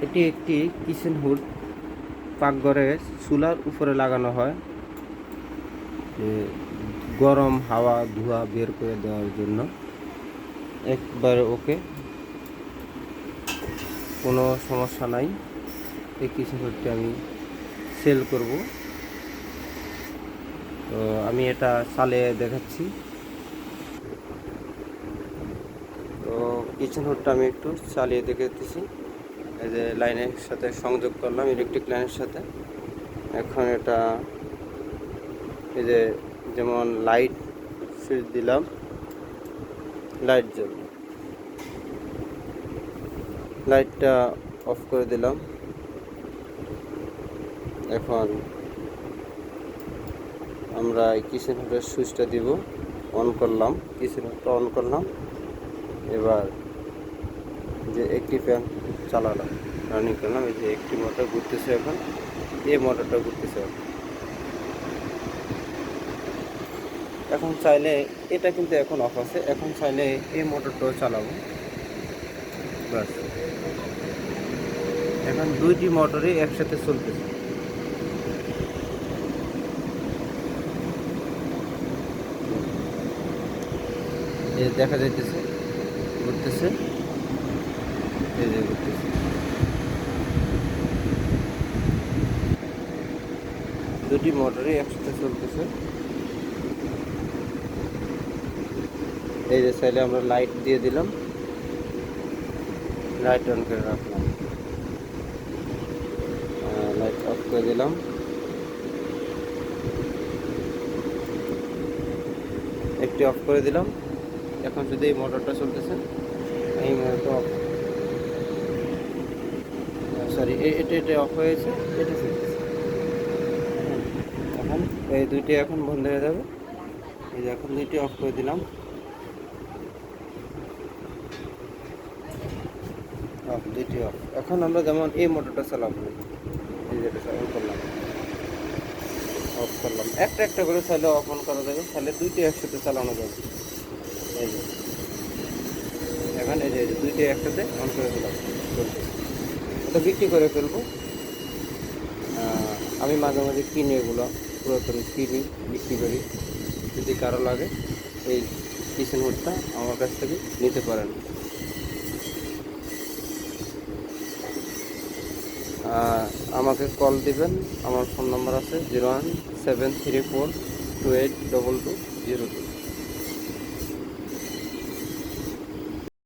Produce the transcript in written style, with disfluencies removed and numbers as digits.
এটি একটি kitchen hood, পাকঘরে চুলার উপরে লাগানো হয় গরম হাওয়া ধোঁয়া বের করে দেওয়ার জন্য। একবারে ওকে, কোনো সমস্যা নাই। এই কিচেন হুডটি আমি সেল করব, তো আমি এটা চালিয়ে দেখাচ্ছি। তো কিচেন হুডটা আমি একটু চালিয়ে দেখাতেছি। এই যে লাইনের সাথে সংযোগ করলাম, ইলেকট্রিক লাইনের সাথে। এখন এটা এই যে যেমন লাইট সুইচ দিলাম, লাইট জ্বলবে। লাইটটা অফ করে দিলাম। এখন আমরা এই কিচেন হুডের সুইচটা দিব, অন করলাম, কিচেন হুডটা অন করলাম। এবার যে একটি ফ্যান চালালাম, রানিং করলাম, এই যে একটি মোটর ঘুরতেছে। এখন এই মোটরটা ঘুরতেছে। এখন চাইলে এটা কিন্তু এখন অফ আছে, এখন চাইলে এই মোটরটাও চালাবো। বাস, এখন দুইটি মোটরই একসাথে চলতেছে। এই দেখা যাইতেছে ঘুরতেছে, এই যে ঘুরতেছে। দুটি মোটরই একসাথে চলতেছে। এই যে চাইলে আমরা লাইট দিয়ে দিলাম, লাইট অন করে রাখলাম, লাইট অফ করে দিলাম। একটি অফ করে দিলাম। এখন যদি এই মোটরটা চলতেছে, এই মোটরটা অফ, সরি এটা অফ হয়েছে, এটা চলতেছে। এখন এই দুইটি এখন বন্ধ হয়ে যাবে। এই যে এখন দুইটি অফ করে দিলাম, অফ, দুইটি অফ। এখন আমরা যেমন এই মোটরটা চালাবো, এই যেটা অন করলাম, অফ করলাম, একটা একটা করে চাইলে অফ অন করা যাবে, তাহলে দুইটি একসাথে চালানো যাবে। এই যে এখন এই যে দুইটি একসাথে অন করে দিলাম, চলতেছে। এটা বিক্রি করে ফেলবো। আমি মাঝে মাঝে কিনি, এগুলো পুরাতন কিনি, বিক্রি করি। যদি কারো লাগে এই কিচেন হুডটা আমার কাছ থেকে নিতে পারেন। আমাকে কল দিবেন, আমার ফোন নাম্বার আছে 01734282202।